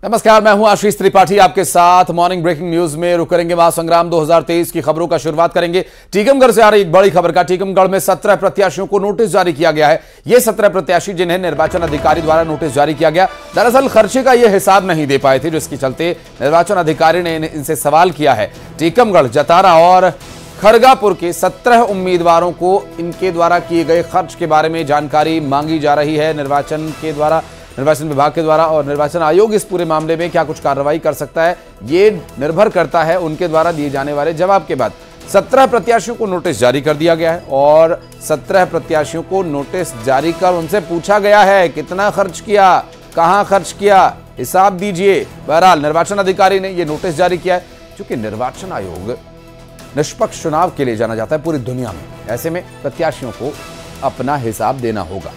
नमस्कार, मैं हूं आशीष त्रिपाठी आपके साथ। मॉर्निंग ब्रेकिंग न्यूज में रुक करेंगे महासंग्राम 2023 की खबरों का शुरुआत करेंगे टीकमगढ़ से आ रही एक बड़ी खबर का। टीकमगढ़ में 17 प्रत्याशियों को नोटिस जारी किया गया है। ये 17 प्रत्याशी जिन्हें निर्वाचन अधिकारी द्वारा नोटिस जारी किया गया, दरअसल खर्चे का यह हिसाब नहीं दे पाए थे, जिसके चलते निर्वाचन अधिकारी ने इनसे सवाल किया है। टीकमगढ़, जतारा और खरगापुर के 17 उम्मीदवारों को इनके द्वारा किए गए खर्च के बारे में जानकारी मांगी जा रही है निर्वाचन विभाग के द्वारा। और निर्वाचन आयोग इस पूरे मामले में क्या कुछ कार्रवाई कर सकता है, ये निर्भर करता है उनके द्वारा दिए जाने वाले जवाब के बाद। 17 प्रत्याशियों को नोटिस जारी कर दिया गया है और 17 प्रत्याशियों को नोटिस जारी कर उनसे पूछा गया है कितना खर्च किया, कहां खर्च किया, हिसाब दीजिए। बहरहाल निर्वाचन अधिकारी ने यह नोटिस जारी किया है। क्योंकि निर्वाचन आयोग निष्पक्ष चुनाव के लिए जाना जाता है पूरी दुनिया में, ऐसे में प्रत्याशियों को अपना हिसाब देना होगा।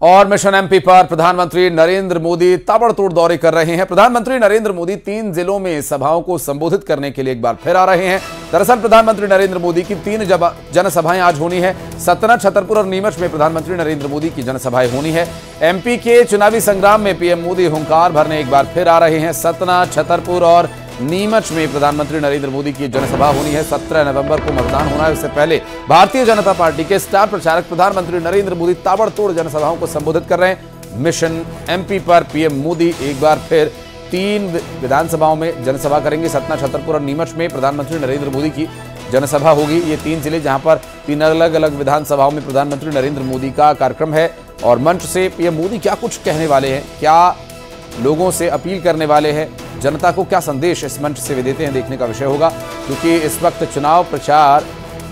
और मिशन एमपी पर प्रधानमंत्री नरेंद्र मोदी ताबड़तोड़ दौरे कर रहे हैं। प्रधानमंत्री नरेंद्र मोदी 3 जिलों में सभाओं को संबोधित करने के लिए एक बार फिर आ रहे हैं। दरअसल प्रधानमंत्री नरेंद्र मोदी की 3 जनसभाएं आज होनी है। सतना, छतरपुर और नीमच में प्रधानमंत्री नरेंद्र मोदी की जनसभाएं होनी है। एमपी के चुनावी संग्राम में पीएम मोदी हुंकार भरने एक बार फिर आ रहे हैं। सतना, छतरपुर और नीमच में प्रधानमंत्री नरेंद्र मोदी की जनसभा होनी है। 17 नवंबर को मतदान होना है। उससे पहले भारतीय जनता पार्टी के स्टार प्रचारक प्रधानमंत्री नरेंद्र मोदी ताबड़तोड़ जनसभाओं को संबोधित कर रहे हैं। मिशन एमपी पर पीएम मोदी एक बार फिर 3 विधानसभाओं में जनसभा करेंगे। सतना, छतरपुर और नीमच में प्रधानमंत्री नरेंद्र मोदी की जनसभा होगी। ये 3 जिले जहां पर 3 अलग अलग विधानसभाओं में प्रधानमंत्री नरेंद्र मोदी का कार्यक्रम है। और मंच से पीएम मोदी क्या कुछ कहने वाले हैं, क्या लोगों से अपील करने वाले हैं, जनता को क्या संदेश इस मंच से वे देते हैं, देखने का विषय होगा। क्योंकि इस वक्त चुनाव प्रचार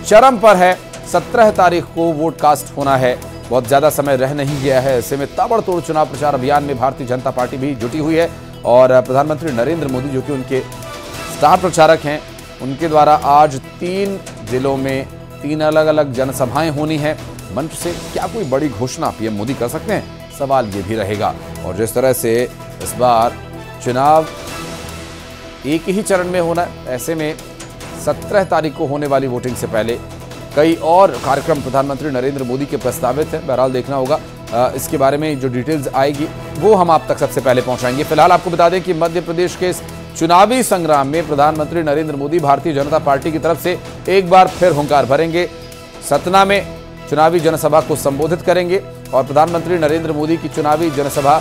चरम पर है। 17 तारीख को वोट कास्ट होना है, बहुत ज्यादा समय रह नहीं गया है। ऐसे में ताबड़तोड़ चुनाव प्रचार अभियान में भारतीय जनता पार्टी भी जुटी हुई है। और प्रधानमंत्री नरेंद्र मोदी, जो कि उनके स्टार प्रचारक हैं, उनके द्वारा आज 3 जिलों में 3 अलग अलग जनसभाएं होनी है। मंच से क्या कोई बड़ी घोषणा पीएम मोदी कर सकते हैं, सवाल ये भी रहेगा। और जिस तरह से इस बार चुनाव एक ही चरण में होना है, ऐसे में 17 तारीख को होने वाली वोटिंग से पहले कई और कार्यक्रम प्रधानमंत्री नरेंद्र मोदी के प्रस्तावित हैं। बहरहाल देखना होगा। इसके बारे में जो डिटेल्स आएगी वो हम आप तक सबसे पहले पहुंचाएंगे। फिलहाल आपको बता दें कि मध्य प्रदेश के इस चुनावी संग्राम में प्रधानमंत्री नरेंद्र मोदी भारतीय जनता पार्टी की तरफ से एक बार फिर हुंकार भरेंगे। सतना में चुनावी जनसभा को संबोधित करेंगे और प्रधानमंत्री नरेंद्र मोदी की चुनावी जनसभा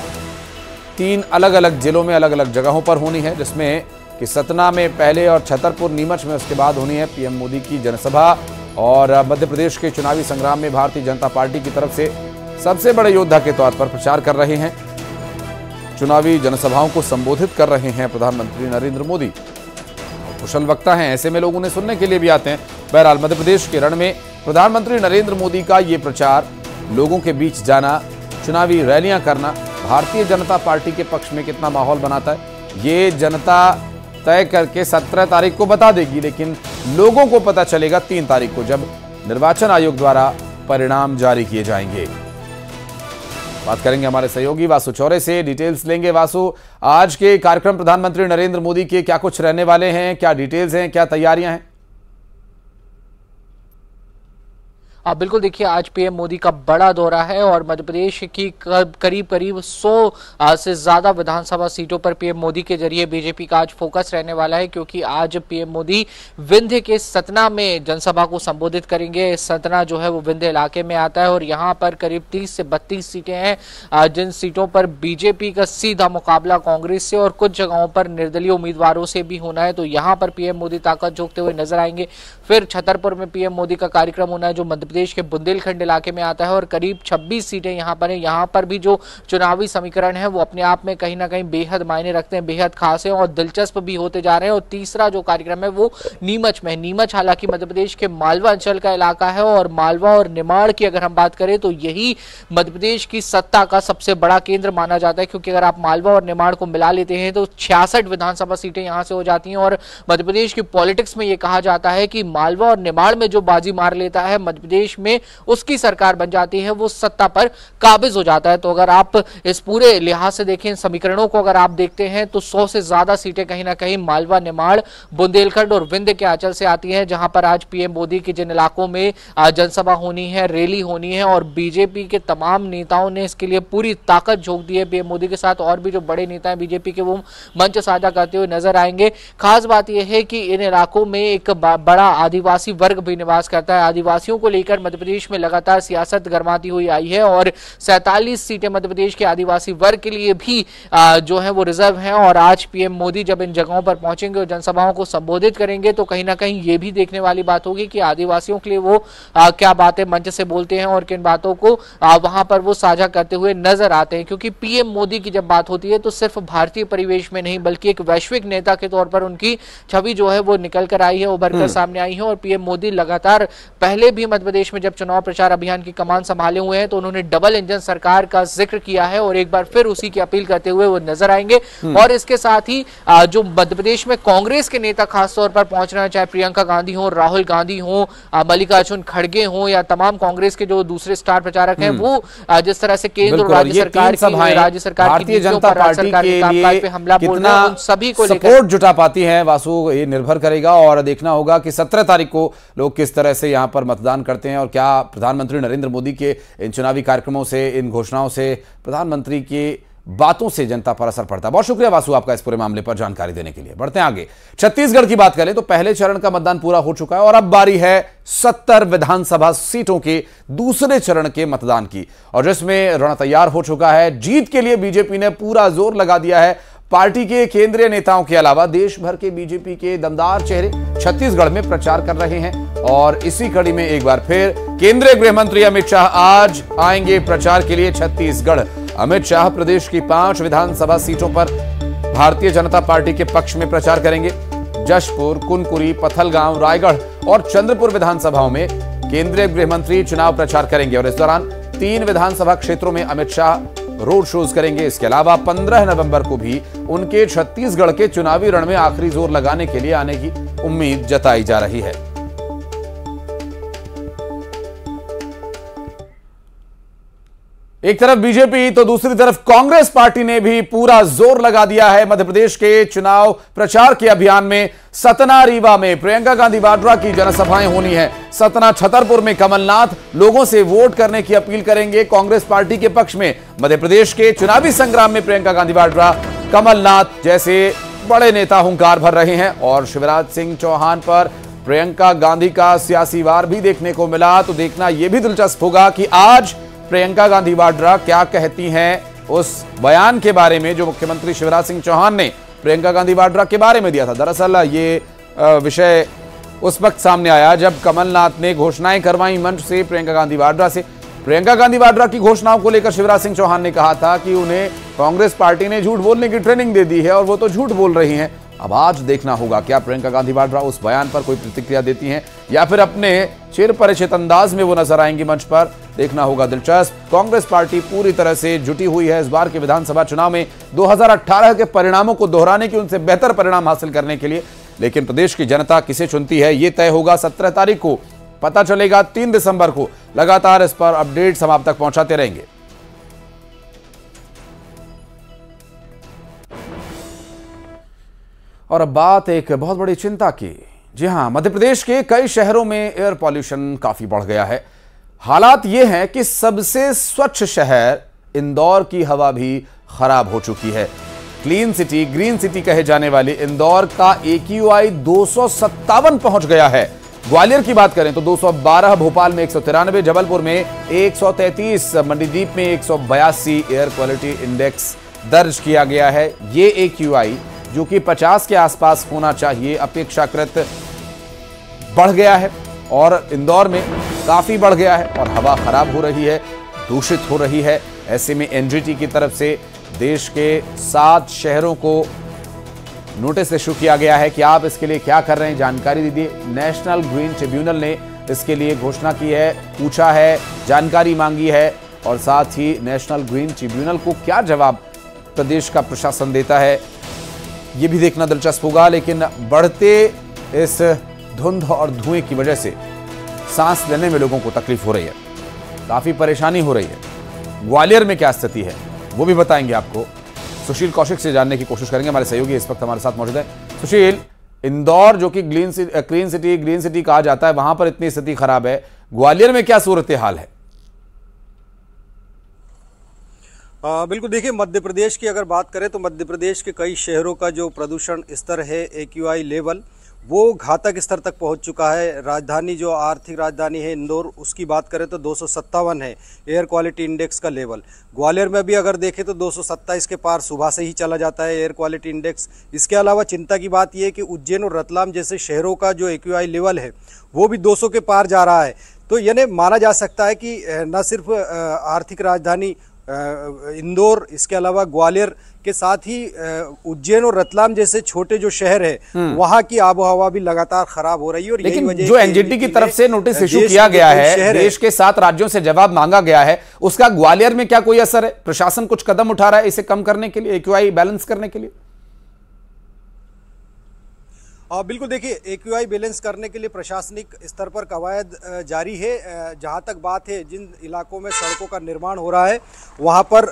3 अलग अलग जिलों में अलग अलग जगहों पर होनी है, जिसमें कि सतना में पहले और छतरपुर, नीमच में उसके बाद होनी है पीएम मोदी की जनसभा। और मध्य प्रदेश के चुनावी संग्राम में भारतीय जनता पार्टी की तरफ से सबसे बड़े योद्धा के तौर पर प्रचार कर रहे हैं, चुनावी जनसभाओं को संबोधित कर रहे हैं प्रधानमंत्री नरेंद्र मोदी। कुशल वक्ता हैं, ऐसे में लोग उन्हें सुनने के लिए भी आते हैं। बहरहाल मध्य प्रदेश के रण में प्रधानमंत्री नरेंद्र मोदी का ये प्रचार, लोगों के बीच जाना, चुनावी रैलियां करना भारतीय जनता पार्टी के पक्ष में कितना माहौल बनाता है, ये जनता तय करके 17 तारीख को बता देगी। लेकिन लोगों को पता चलेगा 3 तारीख को, जब निर्वाचन आयोग द्वारा परिणाम जारी किए जाएंगे। बात करेंगे हमारे सहयोगी वासु चौरे से, डिटेल्स लेंगे। वासु, आज के कार्यक्रम प्रधानमंत्री नरेंद्र मोदी के क्या कुछ रहने वाले हैं, क्या डिटेल्स हैं, क्या तैयारियां हैं? बिल्कुल, देखिए आज पीएम मोदी का बड़ा दौरा है और मध्य प्रदेश की करीब 100 से ज्यादा विधानसभा सीटों पर पीएम मोदी के जरिए बीजेपी का आज फोकस रहने वाला है। क्योंकि आज पीएम मोदी विंध्य के सतना में जनसभा को संबोधित करेंगे। सतना जो है वो विंध्य इलाके में आता है और यहाँ पर करीब 30 से 32 सीटें हैं, जिन सीटों पर बीजेपी का सीधा मुकाबला कांग्रेस से और कुछ जगहों पर निर्दलीय उम्मीदवारों से भी होना है। तो यहाँ पर पीएम मोदी ताकत झोंकते हुए नजर आएंगे। फिर छतरपुर में पीएम मोदी का कार्यक्रम होना है, जो मध्य प्रदेश के बुंदेलखंड इलाके में आता है और करीब 26 सीटें यहां पर हैं। यहां पर भी जो चुनावी समीकरण है वो अपने आप में कहीं ना कहीं बेहद मायने रखते हैं, बेहद खास है और दिलचस्प भी होते जा रहे हैं। और तीसरा जो कार्यक्रम है वो नीमच में है। नीमच हालांकि मध्य प्रदेश के मालवा अंचल का इलाका है और मालवा और निमाड़ की अगर हम बात करें तो यही मध्य प्रदेश की सत्ता का सबसे बड़ा केंद्र माना जाता है। क्योंकि अगर आप मालवा और निमाड़ को मिला लेते हैं तो 66 विधानसभा सीटें यहां से हो जाती हैं। और मध्य प्रदेश की पॉलिटिक्स में यह कहा जाता है कि मालवा और निमाड़ में जो बाजी मार लेता है, मध्य प्रदेश प्रदेश में उसकी सरकार बन जाती है, वो सत्ता पर काबिज हो जाता है। तो अगर आप इस पूरे लिहाज से देखें, समीकरणों को अगर आप देखते हैं तो 100 से ज्यादा सीटें कहीं ना कहीं मालवा, निमाड़, बुंदेलखंड और विंध्य के आंचल से आती हैं, जहां पर आज पीएम मोदी के जिन इलाकों में जनसभा होनी है, रैली होनी है, और बीजेपी के तमाम नेताओं ने इसके लिए पूरी ताकत झोंक दी है पीएम मोदी के साथ। और भी जो बड़े नेता हैं बीजेपी के, वो मंच साझा करते हुए नजर आएंगे। खास बात यह है कि इन इलाकों में एक बड़ा आदिवासी वर्ग भी निवास करता है। आदिवासियों को लेकर मध्य प्रदेश में लगातार सियासत गरमाती हुई आई है और 47 सीटें मध्य प्रदेश के आदिवासी वर्ग के लिए भी जो है वो रिजर्व हैं। और आज पीएम मोदी जब इन जगहों पर पहुंचेंगे और जनसभाओं को संबोधित करेंगे तो कहीं ना कहीं ये भी देखने वाली बात होगी कि आदिवासियों के लिए वो क्या बातें मंच से बोलते हैं और किन बातों को वहां पर वो साझा करते हुए नजर आते हैं। क्योंकि पीएम मोदी की जब बात होती है तो सिर्फ भारतीय परिवेश में नहीं बल्कि एक वैश्विक नेता के तौर पर उनकी छवि जो है वो निकल कर आई है, उभर कर सामने आई है। और पीएम मोदी लगातार पहले भी मध्य प्रदेश में जब चुनाव प्रचार अभियान की कमान संभाले हुए हैं तो उन्होंने डबल इंजन सरकार का जिक्र किया है और एक बार फिर उसी की अपील करते हुए वो नजर आएंगे। और इसके साथ ही जो मध्य प्रदेश में कांग्रेस के नेता खासतौर पर पहुंच रहे हैं, चाहे प्रियंका गांधी हो, राहुल गांधी हो, मल्लिकार्जुन खड़गे हो या तमाम कांग्रेस के जो दूसरे स्टार प्रचारक हैं, वो जिस तरह से केंद्र और राज्य सरकार की नीतियों पर, राज्य सरकार के कामकाज पे हमला बोल रहे हैं, उन सभी को लेकर सपोर्ट जुटा पाती है वासु, ये निर्भर करेगा। और देखना होगा कि 17 तारीख को लोग किस तरह से यहां पर मतदान करते हैं और क्या प्रधानमंत्री नरेंद्र मोदी के इन चुनावी कार्यक्रमों से, इन घोषणाओं से, प्रधानमंत्री की बातों से जनता पर असर पड़ता है। बहुत शुक्रिया वासु आपका इस पूरे मामले पर जानकारी देने के लिए। बढ़ते हैं आगे। छत्तीसगढ़ की बात करें तो पहले चरण का मतदान पूरा हो चुका है और अब बारी है 70 विधानसभा सीटों के दूसरे चरण के मतदान की, और जिसमें रण तैयार हो चुका है। जीत के लिए बीजेपी ने पूरा जोर लगा दिया है। पार्टी के केंद्रीय नेताओं के अलावा देश भर के बीजेपी के दमदार चेहरे छत्तीसगढ़ में प्रचार कर रहे हैं और इसी कड़ी में एक बार फिर केंद्रीय गृह मंत्री अमित शाह आज आएंगे प्रचार के लिए छत्तीसगढ़। अमित शाह प्रदेश की 5 विधानसभा सीटों पर भारतीय जनता पार्टी के पक्ष में प्रचार करेंगे। जशपुर, कुनकुरी, पथलगांव, रायगढ़ और चंद्रपुर विधानसभाओं में केंद्रीय गृह मंत्री चुनाव प्रचार करेंगे और इस दौरान 3 विधानसभा क्षेत्रों में अमित शाह रोड शोज करेंगे। इसके अलावा 15 नवंबर को भी उनके छत्तीसगढ़ के चुनावी रण में आखिरी जोर लगाने के लिए आने की उम्मीद जताई जा रही है। एक तरफ बीजेपी तो दूसरी तरफ कांग्रेस पार्टी ने भी पूरा जोर लगा दिया है मध्य प्रदेश के चुनाव प्रचार के अभियान में। सतना, रीवा में प्रियंका गांधी वाड्रा की जनसभाएं होनी है। सतना, छतरपुर में कमलनाथ लोगों से वोट करने की अपील करेंगे कांग्रेस पार्टी के पक्ष में। मध्य प्रदेश के चुनावी संग्राम में प्रियंका गांधी वाड्रा, कमलनाथ जैसे बड़े नेता हुंकार भर रहे हैं और शिवराज सिंह चौहान पर प्रियंका गांधी का सियासी वार भी देखने को मिला। तो देखना यह भी दिलचस्प होगा कि आज प्रियंका गांधी वाड्रा क्या कहती हैं उस बयान के बारे में जो मुख्यमंत्री शिवराज सिंह चौहान ने प्रियंका गांधी वाड्रा के बारे में दिया था। दरअसल ये विषय उस वक्त सामने आया जब कमलनाथ ने घोषणाएं करवाई मंच से प्रियंका गांधी वाड्रा से। प्रियंका गांधी वाड्रा की घोषणाओं को लेकर शिवराज सिंह चौहान ने कहा था कि उन्हें कांग्रेस पार्टी ने झूठ बोलने की ट्रेनिंग दे दी है और वो तो झूठ बोल रही हैं। अब आज देखना होगा क्या प्रियंका गांधी वाड्रा उस बयान पर कोई प्रतिक्रिया देती हैं या फिर अपने चिर परिचित अंदाज में वो नजर आएंगी मंच पर। देखना होगा दिलचस्प। कांग्रेस पार्टी पूरी तरह से जुटी हुई है इस बार के विधानसभा चुनाव में 2018 के परिणामों को दोहराने की, उनसे बेहतर परिणाम हासिल करने के लिए। लेकिन प्रदेश की जनता किसे चुनती है ये तय होगा 17 तारीख को, पता चलेगा 3 दिसंबर को। लगातार इस पर अपडेट्स हम आप तक पहुंचाते रहेंगे। और अब बात एक बहुत बड़ी चिंता की। जी हां, मध्य प्रदेश के कई शहरों में एयर पॉल्यूशन काफी बढ़ गया है। हालात ये हैं कि सबसे स्वच्छ शहर इंदौर की हवा भी खराब हो चुकी है। क्लीन सिटी, ग्रीन सिटी कहे जाने वाले इंदौर का AQI 257 पहुंच गया है। ग्वालियर की बात करें तो 212, भोपाल में 193, जबलपुर में 133, मंडीदीप में 182 एयर क्वालिटी इंडेक्स दर्ज किया गया है। ये AQI जो कि 50 के आसपास होना चाहिए अपेक्षाकृत बढ़ गया है और इंदौर में काफी बढ़ गया है और हवा खराब हो रही है, दूषित हो रही है। ऐसे में NGT की तरफ से देश के 7 शहरों को नोटिस इशू किया गया है कि आप इसके लिए क्या कर रहे हैं, जानकारी दीजिए। नेशनल ग्रीन ट्रिब्यूनल ने इसके लिए घोषणा की है, पूछा है, जानकारी मांगी है और साथ ही नेशनल ग्रीन ट्रिब्यूनल को क्या जवाब प्रदेश का प्रशासन देता है ये भी देखना दिलचस्प होगा। लेकिन बढ़ते इस धुंध और धुएं की वजह से सांस लेने में लोगों को तकलीफ हो रही है, काफी परेशानी हो रही है। ग्वालियर में क्या स्थिति है वो भी बताएंगे आपको। सुशील कौशिक से जानने की कोशिश करेंगे, हमारे सहयोगी इस वक्त हमारे साथ मौजूद है। सुशील, इंदौर जो कि ग्रीन सिटी कहा जाता है, वहां पर इतनी स्थिति खराब है, ग्वालियर में क्या सूरत हाल है? बिल्कुल, देखिए मध्य प्रदेश की अगर बात करें तो मध्य प्रदेश के कई शहरों का जो प्रदूषण स्तर है, AQI लेवल, वो घातक स्तर तक पहुंच चुका है। राजधानी जो आर्थिक राजधानी है इंदौर, उसकी बात करें तो 257 है एयर क्वालिटी इंडेक्स का लेवल। ग्वालियर में भी अगर देखें तो 227 के पार सुबह से ही चला जाता है एयर क्वालिटी इंडेक्स। इसके अलावा चिंता की बात यह है कि उज्जैन और रतलाम जैसे शहरों का जो AQI लेवल है वो भी 200 के पार जा रहा है। तो यानी माना जा सकता है कि न सिर्फ आर्थिक राजधानी इंदौर, इसके अलावा ग्वालियर के साथ ही उज्जैन और रतलाम जैसे छोटे जो शहर है वहां की आबोहवा भी लगातार खराब हो रही है। और लेकिन जो NGT की तरफ से नोटिस इशू किया गया है, देश के 7 राज्यों से जवाब मांगा गया है, उसका ग्वालियर में क्या कोई असर है? प्रशासन कुछ कदम उठा रहा है इसे कम करने के लिए, AQI बैलेंस करने के लिए? बिल्कुल, देखिए AQI बैलेंस करने के लिए प्रशासनिक स्तर पर कवायद जारी है। जहां तक बात है, जिन इलाकों में सड़कों का निर्माण हो रहा है वहां पर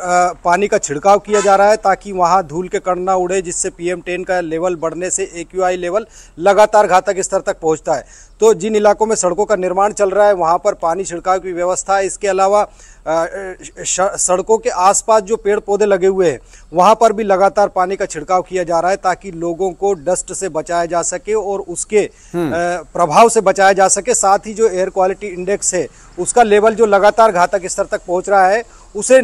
पानी का छिड़काव किया जा रहा है ताकि वहां धूल के कण ना उड़े, जिससे PM10 का लेवल बढ़ने से AQI लेवल लगातार घातक स्तर तक पहुंचता है। तो जिन इलाकों में सड़कों का निर्माण चल रहा है वहां पर पानी छिड़काव की व्यवस्था है। इसके अलावा सड़कों के आसपास जो पेड़ पौधे लगे हुए हैं वहां पर भी लगातार पानी का छिड़काव किया जा रहा है ताकि लोगों को डस्ट से बचाया जा सके और उसके प्रभाव से बचाया जा सके। साथ ही जो एयर क्वालिटी इंडेक्स है उसका लेवल जो लगातार घातक स्तर तक पहुंच रहा है उसे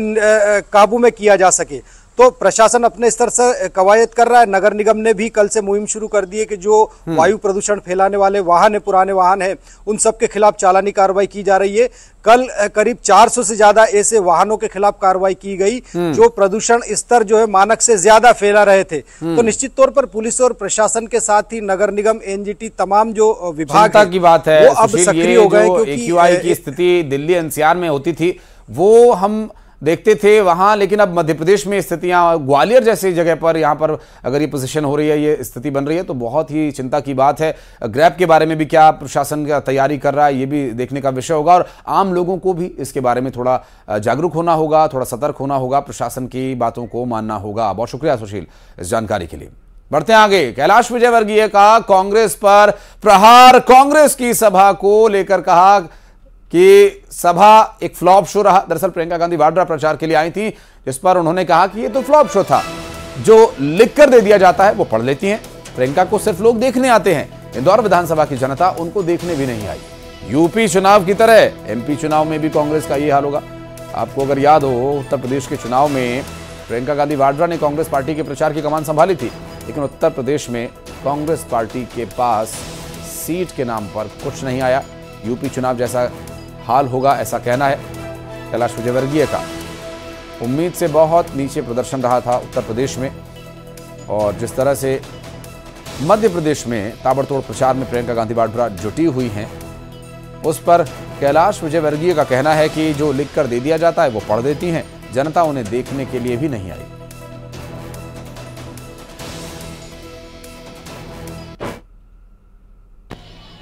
काबू में किया जा सके। तो प्रशासन अपने स्तर से कवायद कर रहा है। नगर निगम ने भी कल से मुहिम शुरू कर दी है कि जो वायु प्रदूषण फैलाने वाले वाहन है, पुराने वाहन है, उन सब के खिलाफ चालानी कार्रवाई की जा रही है। कल करीब 400 से ज्यादा ऐसे वाहनों के खिलाफ कार्रवाई की गई जो प्रदूषण स्तर जो है मानक से ज्यादा फैला रहे थे। तो निश्चित तौर पर पुलिस और प्रशासन के साथ ही नगर निगम, NGT, तमाम जो विभाग की बात है वो अब सक्रिय हो गए, क्योंकि AQI की स्थिति दिल्ली NCR में होती थी वो हम देखते थे वहां, लेकिन अब मध्य प्रदेश में स्थितियां, ग्वालियर जैसी जगह पर यहां पर अगर ये पोजीशन हो रही है, ये स्थिति बन रही है तो बहुत ही चिंता की बात है। ग्रैब के बारे में भी क्या प्रशासन का तैयारी कर रहा है ये भी देखने का विषय होगा और आम लोगों को भी इसके बारे में थोड़ा जागरूक होना होगा, थोड़ा सतर्क होना होगा, प्रशासन की बातों को मानना होगा। बहुत शुक्रिया सुशील इस जानकारी के लिए। बढ़ते हैं आगे। कैलाश विजयवर्गीय का कांग्रेस पर प्रहार, कांग्रेस की सभा को लेकर कहा कि सभा एक फ्लॉप शो रहा। दरअसल प्रियंका गांधी वाड्रा प्रचार के लिए आई थी, जिस पर उन्होंने कहा कि ये तो फ्लॉप शो था, जो लिख कर दे दिया जाता है वो पढ़ लेती हैं, प्रियंका को सिर्फ लोग देखने आते हैं। इंदौर विधानसभा की जनता उनको देखने भी नहीं आई। यूपी चुनाव की तरह MP चुनाव में भी कांग्रेस का ये हाल होगा। आपको अगर याद हो, उत्तर प्रदेश के चुनाव में प्रियंका गांधी वाड्रा ने कांग्रेस पार्टी के प्रचार की कमान संभाली थी, लेकिन उत्तर प्रदेश में कांग्रेस पार्टी के पास सीट के नाम पर कुछ नहीं आया। यूपी चुनाव जैसा हाल होगा ऐसा कहना है कैलाश विजयवर्गीय का। उम्मीद से बहुत नीचे प्रदर्शन रहा था उत्तर प्रदेश में, और जिस तरह से मध्य प्रदेश में ताबड़तोड़ प्रचार में प्रियंका गांधी वाड्रा जुटी हुई हैं, उस पर कैलाश विजयवर्गीय का कहना है कि जो लिख कर दे दिया जाता है वो पढ़ देती हैं, जनता उन्हें देखने के लिए भी नहीं आई।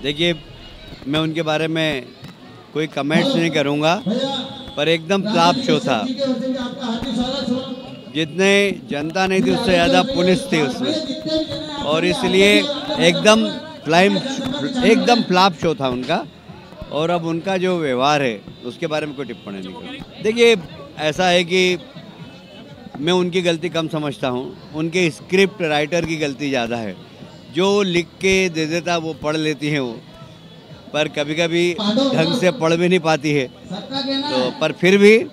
देखिए, मैं उनके बारे में कोई कमेंट्स नहीं करूंगा, पर एकदम फ्लॉप शो था। जितने जनता नहीं थी उससे ज़्यादा पुलिस थी उसमें, और इसलिए एकदम फ्लॉप शो था उनका। और अब उनका जो व्यवहार है उसके बारे में कोई टिप्पणी नहीं करूँगा। देखिए, ऐसा है कि मैं उनकी गलती कम समझता हूँ, उनके स्क्रिप्ट राइटर की गलती ज़्यादा है। जो लिख के दे देता वो पढ़ लेती हैं वो, पर कभी कभी ढंग से पढ़ भी नहीं पाती है। तो पर फिर भी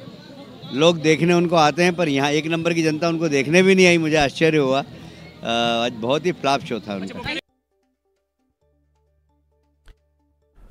लोग देखने उनको आते हैं, पर यहाँ 1 नंबर की जनता उनको देखने भी नहीं आई। मुझे आश्चर्य हुआ। आज बहुत ही फ्लॉप शो था उनका।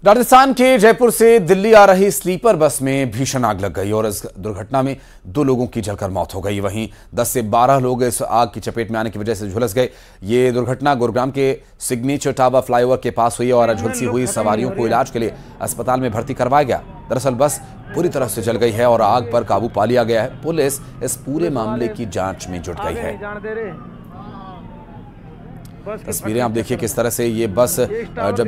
राजस्थान के जयपुर से दिल्ली आ रही स्लीपर बस में भीषण आग लग गई और इस दुर्घटना में 2 लोगों की जलकर मौत हो गई। वहीं 10 से 12 लोग इस आग की चपेट में आने की वजह से झुलस गए। ये दुर्घटना गुरुग्राम के सिग्नेचर टावर फ्लाईओवर के पास हुई और झुलसी हुई सवारियों को इलाज के लिए अस्पताल में भर्ती करवाया गया। दरअसल बस पूरी तरह से जल गई है और आग पर काबू पा लिया गया है। पुलिस इस पूरे मामले की जांच में जुट गई है। तस्वीरें आप देखिए किस तरह से ये बस जब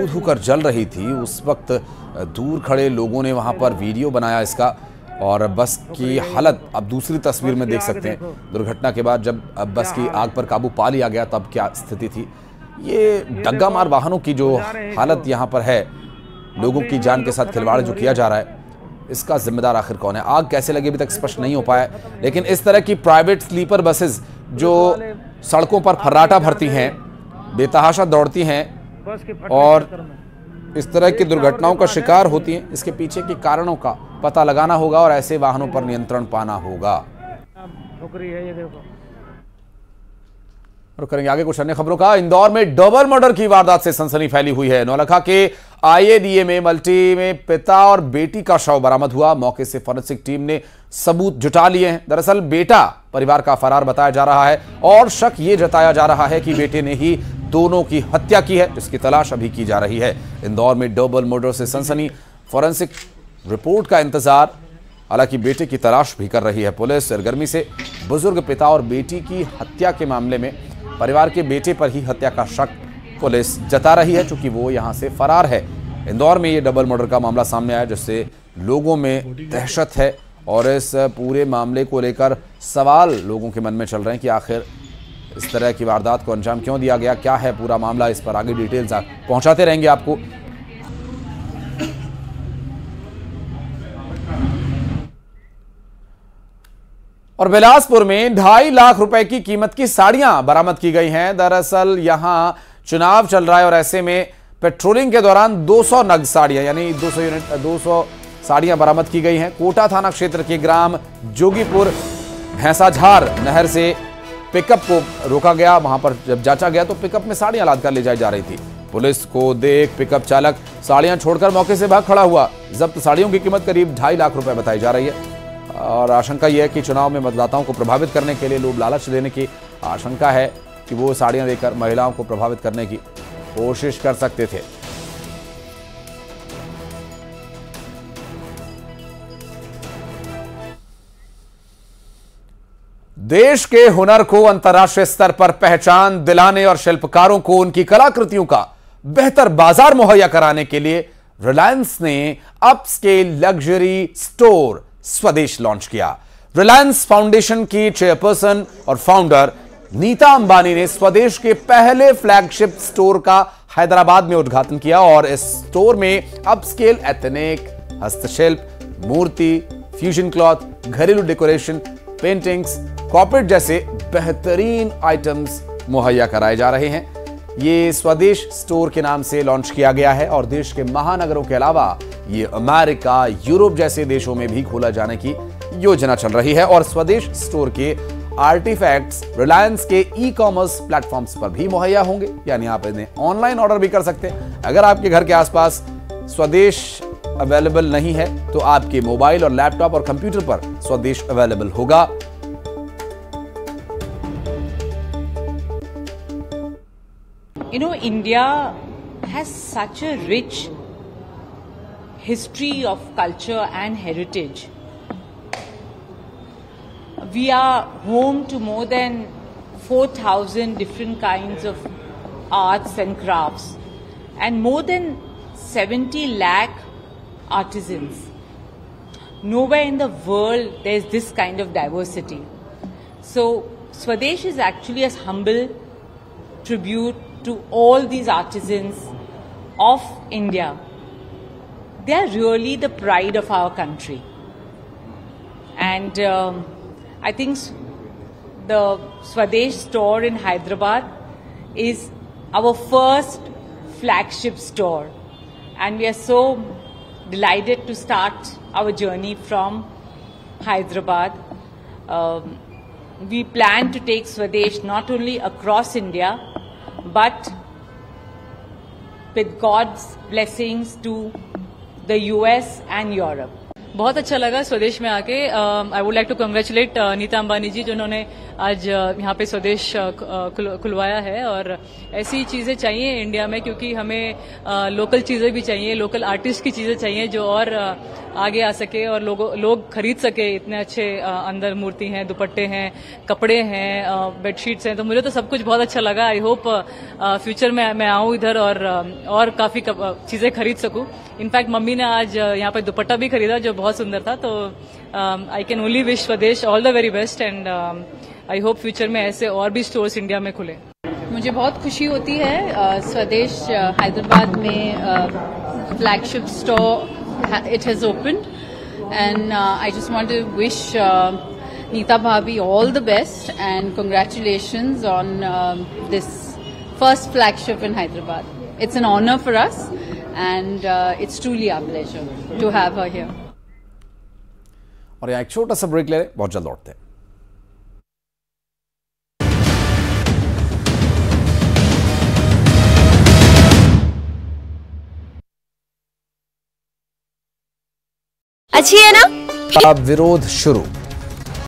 धू कर जल रही थी उस वक्त दूर खड़े लोगों ने वहां पर वीडियो बनाया इसका, और बस की हालत आप दूसरी तस्वीर में देख सकते हैं। दुर्घटना के बाद जब बस की आग पर काबू पा लिया गया तब क्या स्थिति थी। ये डग्गा मार वाहनों की जो हालत यहाँ पर है, लोगों की जान के साथ खिलवाड़ जो किया जा रहा है, इसका जिम्मेदार आखिर कौन है? आग कैसे लगी अभी तक स्पष्ट नहीं हो पाया, लेकिन इस तरह की प्राइवेट स्लीपर बसेस जो सड़कों पर फर्राटा भरती हैं, बेतहाशा दौड़ती हैं और इस तरह की दुर्घटनाओं का शिकार होती हैं, इसके पीछे के कारणों का पता लगाना होगा और ऐसे वाहनों पर नियंत्रण पाना होगा। और करेंगे आगे कुछ अन्य खबरों का। इंदौर में डबल मर्डर की वारदात से सनसनी फैली हुई है। नौलखा के IADA में मल्टी में पिता और बेटी का शव बरामद हुआ। मौके से फॉरेंसिक टीम ने सबूत जुटा लिए हैं। दरअसल बेटा परिवार का फरार बताया जा रहा है और शक ये जताया जा रहा है कि बेटे ने ही दोनों की हत्या की है, जिसकी तलाश अभी की जा रही है। इंदौर में डबल मर्डर से सनसनी, फॉरेंसिक रिपोर्ट का इंतजार, हालांकि बेटे की तलाश भी कर रही है पुलिस। सरगर्मी से बुजुर्ग पिता और बेटी की हत्या के मामले में परिवार के बेटे पर ही हत्या का शक पुलिस जता रही है, चूंकि वो यहां से फरार है। इंदौर में ये डबल मर्डर का मामला सामने आया, जिससे लोगों में दहशत है और इस पूरे मामले को लेकर सवाल लोगों के मन में चल रहे हैं कि आखिर इस तरह की वारदात को अंजाम क्यों दिया गया, क्या है पूरा मामला। इस पर आगे डिटेल्स पहुंचाते रहेंगे आपको। और बिलासपुर में 2.5 लाख रुपए की कीमत की साड़ियां बरामद की गई हैं। दरअसल यहां चुनाव चल रहा है और ऐसे में पेट्रोलिंग के दौरान 200 नग साड़ियां यानी 200 साड़ियां बरामद की गई हैं। कोटा थाना क्षेत्र के ग्राम जोगीपुर भैंसाझार नहर से पिकअप को रोका गया। वहां पर जब जांचा गया तो पिकअप में साड़ियां लादकर ले जाई जा रही थी। पुलिस को देख पिकअप चालक साड़ियां छोड़कर मौके से भाग खड़ा हुआ। जब्त साड़ियों की कीमत करीब 2.5 लाख रुपए बताई जा रही है और आशंका यह है कि चुनाव में मतदाताओं को प्रभावित करने के लिए लोग लालच देने की आशंका है कि वो साड़ियां देकर महिलाओं को प्रभावित करने की कोशिश कर सकते थे। देश के हुनर को अंतर्राष्ट्रीय स्तर पर पहचान दिलाने और शिल्पकारों को उनकी कलाकृतियों का बेहतर बाजार मुहैया कराने के लिए रिलायंस ने अपस्केल लग्जरी स्टोर स्वदेश लॉन्च किया। रिलायंस फाउंडेशन की चेयरपर्सन और फाउंडर नीता अंबानी ने स्वदेश के पहले फ्लैगशिप स्टोर का हैदराबाद में उद्घाटन किया और इस स्टोर में अपस्केल एथनिक, हस्तशिल्प, मूर्ति, फ्यूजन क्लॉथ, घरेलू डेकोरेशन, पेंटिंग्स, कॉर्पोरेट जैसे बेहतरीन आइटम्स मुहैया कराए जा रहे हैं। ये स्वदेश स्टोर के नाम से लॉन्च किया गया है और देश के महानगरों के अलावा ये अमेरिका, यूरोप जैसे देशों में भी खोला जाने की योजना चल रही है। और स्वदेश स्टोर के आर्टिफैक्ट्स रिलायंस के ई-कॉमर्स प्लेटफॉर्म्स पर भी मुहैया होंगे, यानी आप इन्हें ऑनलाइन ऑर्डर भी कर सकते हैं। अगर आपके घर के आसपास स्वदेश अवेलेबल नहीं है तो आपके मोबाइल और लैपटॉप और कंप्यूटर पर स्वदेश अवेलेबल होगा। You know, India has such a rich history of culture and heritage. We are home to more than 4,000 different kinds of arts and crafts and more than 70 lakh artisans. Nowhere in the world there is this kind of diversity. So Swadesh is actually a humble tribute to all these artisans of India. They are really the pride of our country. And I think the Swadesh store in Hyderabad is our first flagship store. And we are so delighted to start our journey from Hyderabad. We plan to take Swadesh not only across India, but with God's blessings to the US and Europe. बहुत अच्छा लगा स्वदेश में आके। I would like to congratulate Nita Ambani ji, जिन्होंने आज यहाँ पे स्वदेश खुलवाया है। और ऐसी चीजें चाहिए इंडिया में, क्योंकि हमें लोकल चीजें भी चाहिए, लोकल आर्टिस्ट की चीजें चाहिए जो और आगे आ सके और लोग खरीद सके। इतने अच्छे अंदर मूर्ति हैं, दुपट्टे हैं, कपड़े हैं, बेडशीट्स हैं, तो मुझे तो सब कुछ बहुत अच्छा लगा। आई होप फ्यूचर में मैं आऊँ इधर और काफी चीजें खरीद सकूं। इनफैक्ट मम्मी ने आज यहाँ पे दुपट्टा भी खरीदा जो बहुत सुंदर था। तो आई कैन ओनली विश स्वदेश all the very best and I hope future में ऐसे और भी स्टोर्स इंडिया में खुले। मुझे बहुत खुशी होती है स्वदेश हैदराबाद में flagship store it has opened and I just want to wish Nita bhabhi all the best and congratulations on this first flagship in Hyderabad. It's an honor for us and it's truly our pleasure to have her here. और यहाँ एक छोटा सा break ले रहे, बहुत जल्द लौटते हैं। अच्छी है ना? अब विरोध शुरू।